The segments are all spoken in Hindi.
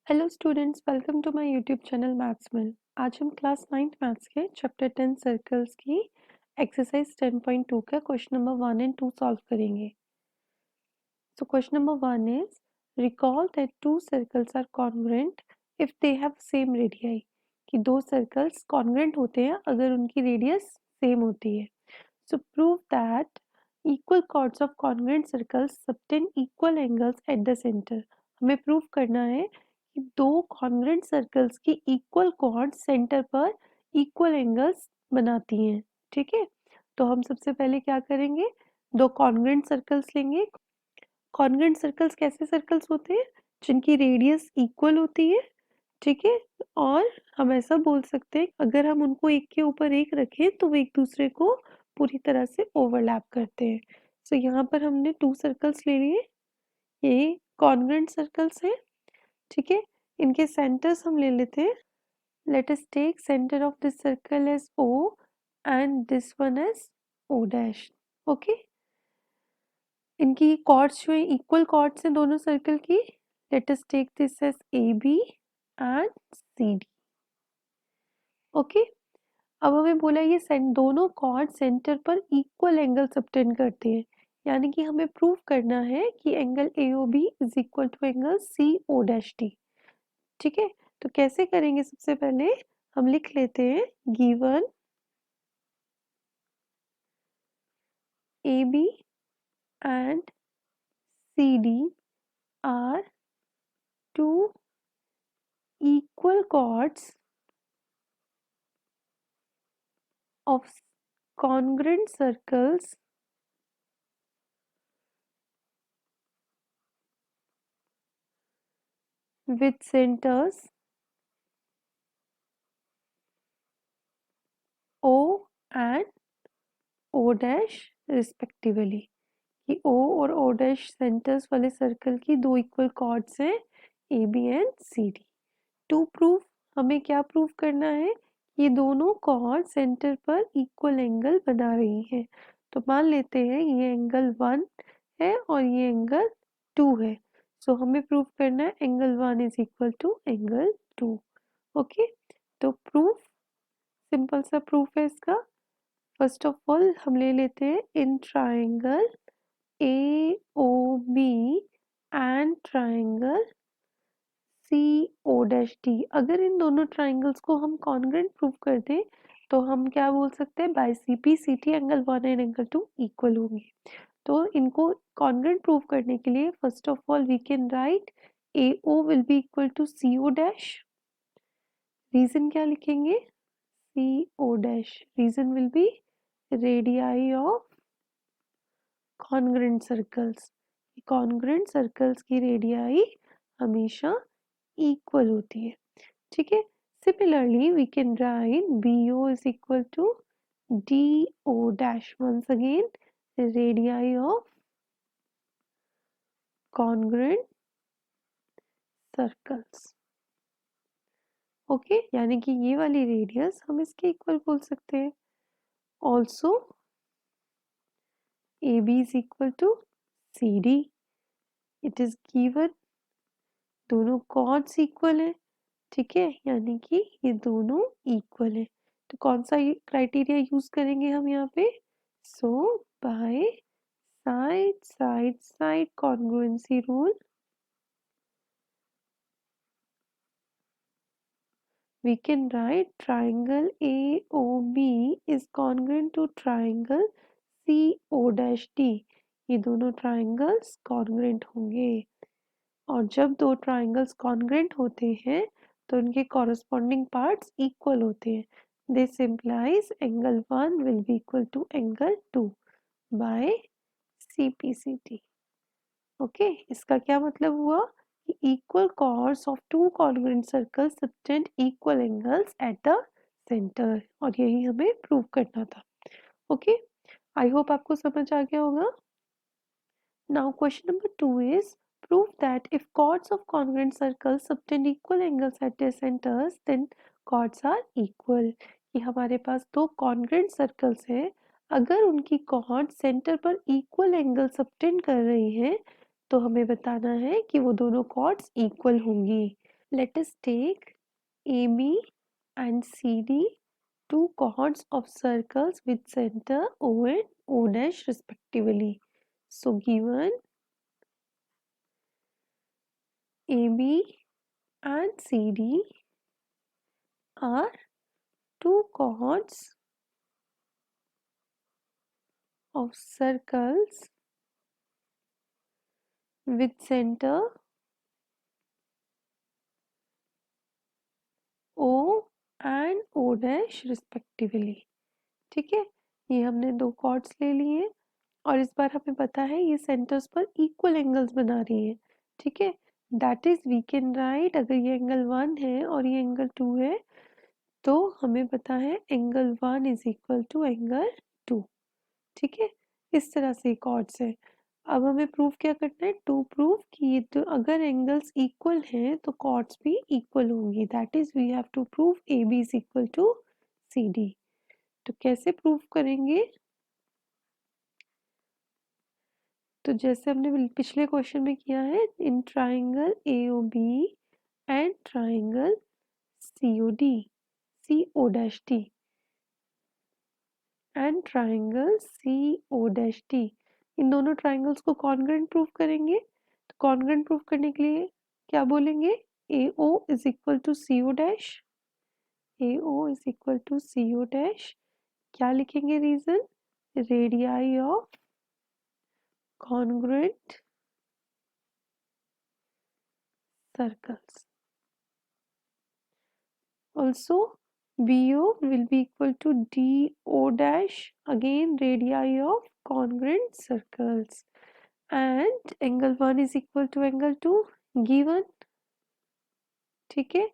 Hello students, welcome to my YouTube channel Mathsman. आज हम क्लास 9th मैथ्स के चैप्टर 10 सर्कल्स की एक्सरसाइज 10.2 का क्वेश्चन नंबर 1 एंड 2 सॉल्व करेंगे। So question number 1 is recall that two circles are congruent if they have same radii. कि दो सर्कल्स कॉन्ग्रुएंट होते हैं अगर उनकी रेडियस सेम होती है। सो prove that equal chords of congruent circles subtend equal angles at the center। हमें प्रूव करना है कि दो congruent circles की equal chords सेंटर पर equal angles बनाती हैं। ठीक है, तो हम सबसे पहले क्या करेंगे, दो congruent circles लेंगे। congruent circles कैसे circles होते हैं जिनकी रेडियस इक्वल होती है। ठीक है, और हम ऐसा बोल सकते हैं अगर हम उनको एक के ऊपर एक रखें तो वो एक दूसरे को पूरी तरह से ओवरलैप करते हैं। सो यहाँ पर हमने टू सर्कल्स ले लिए, ये कॉन्ग्रुएंट सर्कल्स हैं। ठीक है, इनके सेंटर्स हम ले लेते हैं। Let us take centre of this circle as O and this one as O dash. Okay, इनकी कॉर्ड्स जो है इक्वल कॉर्ड्स हैं दोनों सर्कल की। Let us take this as A B and C D. Okay, अब हमें बोला ये दोनों कॉर्ड सेंटर पर इक्वल एंगल सबटेंड करते हैं, यानी कि हमें प्रूव करना है कि angle A O B is equal to angle C O dash D. ठीक है, तो कैसे करेंगे, सबसे पहले हम लिख लेते हैं given A B and C D are two equal chords of congruent circles with centers O and O dash respectively। कि O और O dash सेंटर्स वाले सर्कल की दो इक्वल कॉर्ड्स हैं A B and C D. To proof, हमें क्या प्रूफ करना है, ये दोनों कॉर्ड सेंटर पर इक्वल एंगल बना रही हैं। तो मान लेते हैं ये एंगल 1 है और ये एंगल 2 है। सो हमें प्रूफ करना है angle 1 is equal to angle 2। Okay, तो प्रूफ, सिंपल सा प्रूफ है इसका। फर्स्ट ऑफ ऑल हम ले लेते हैं इन triangle AOB and triangle CO'D। अगर इन दोनों ट्राइंगल्स को हम कॉन्ग्रुएंट प्रूव कर दें तो हम क्या बोल सकते हैं, by CP CT angle 1 and angle 2 equal होंगे। तो इनको कॉन्ग्रुएंट प्रूव करने के लिए first of all we can write AO will be equal to CO dash. Reason क्या लिखेंगे, CO dash, reason will be radii of congruent circles. Congruent circles की रेडियाई हमेशा इक्वल होती है। ठीक है, similarly we can write BO is equal to DO dash, once again radii of congruent circles. Okay, यानी कि ये वाली रेडियस हम इसके इक्वल बोल सकते हैं। Also AB is equal to CD, it is given, दोनों कॉर्ड्स इक्वल है। ठीक है, यानी कि ये दोनों इक्वल है। तो कौन सा क्राइटेरिया यूज करेंगे हम यहाँ पे, so by side side side congruency rule we can write triangle AOB is congruent to triangle CO'D। ये दोनों ट्राइंगल्स कॉन्ग्रुएंट होंगे, और जब दो ट्राइंगल्स कॉन्ग्रुएंट होते हैं तो उनके कॉरस्पॉन्डिंग पार्ट्स इक्वल होते हैं। This implies angle 1 will be equal to angle 2 by CPCT। Okay, इसका क्या मतलब हुआ कि equal chords of two congruent circles subtend equal angles at the centre, और यही हमें प्रूव करना था। ओके, आई होप आपको समझ आ गया होगा। Now question number 2 is prove that if chords of congruent circles subtend equal angles at their centers then chords are equal। कि हमारे पास दो congruent circles हैं, अगर उनकी chord सेंटर पर equal एंगल सबटेंड कर रही हैं तो हमें बताना है कि वो दोनों chords equal होंगी। Let us take AB and CD, two chords of circles with center O and O dash respectively. So given AB and CD are two chords of circles with center O and O dash respectively. ठीक है, ये हमने दो कॉर्ड्स ले लिए और इस बार हमें पता है ये सेंटर्स पर इक्वल एंगल्स बना रही है. ठीक है, that is we can write, अगर ये एंगल 1 है और ये एंगल 2 है तो हमें पता है angle 1 is equal to angle 2. ठीक है, इस तरह से कॉर्ड्स है. अब हमें प्रूफ क्या करना है, टू प्रूफ कि ये तो अगर एंगल्स इक्वल हैं तो कॉर्ड्स भी इक्वल होंगी. That is we have to prove A B is equal to C D. तो कैसे प्रूफ करेंगे, तो जैसे हमने पिछले क्वेश्चन में किया है, in triangle A O B and triangle C O D, C O dash D and triangle C O dash D, इन दोनों ट्राइंगल्स को कॉन्ग्रुएंट प्रूफ करेंगे. तो कॉन्ग्रुएंट प्रूफ करने के लिए क्या बोलेंगे, A O is equal to C O dash, A O is equal to C O dash. क्या लिखेंगे reason, radii of congruent circles. Also BO will be equal to DO dash, again radii of congruent circles, and angle 1 is equal to angle 2 given. ठीक है,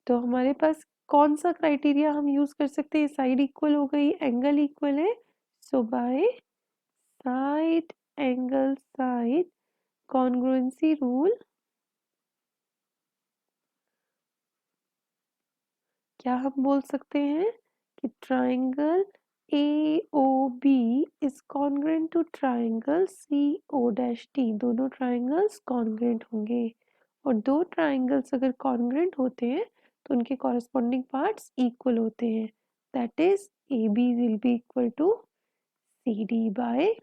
तो हमारे पास कौन सा क्राइटेरिया हम यूज कर सकते हैं, साइड इक्वल हो गई, एंगल इक्वल है, so by side angle side congruency rule क्या हम बोल सकते हैं कि triangle A O B is congruent to triangle C O dash D. दोनों ट्राइंगल्स कॉन्ग्रुएंट होंगे और दो ट्राइंगल्स अगर कॉन्ग्रुएंट होते हैं तो उनके कॉरेस्पॉन्डिंग पार्ट्स इक्वल होते हैं. That is A B will be equal to C D by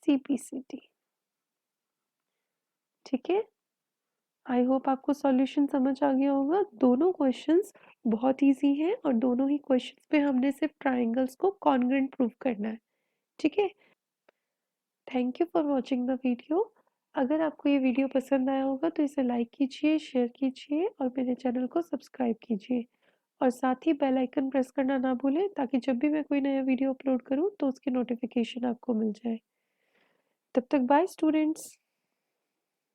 C P C D. ठीक है, आई होप आपको सॉल्यूशन समझ आ गया होगा. दोनों क्वेश्चंस बहुत इजी हैं और दोनों ही क्वेश्चंस पे हमने सिर्फ ट्राइंगल्स को कॉन्ग्रुएंट प्रूव करना है. ठीक है, thank you for watching the video. अगर आपको ये वीडियो पसंद आया होगा तो इसे लाइक कीजिए, शेयर कीजिए और मेरे चैनल को सब्सक्राइब कीजिए और साथ ही बेल आइकन प्रेस करना ना भूलें ताकि जब भी मैं कोई नया वीडियो अपलोड करूँ तो उसकी नोटिफिकेशन आपको मिल जाए. तब तक बाय स्टूडेंट्स.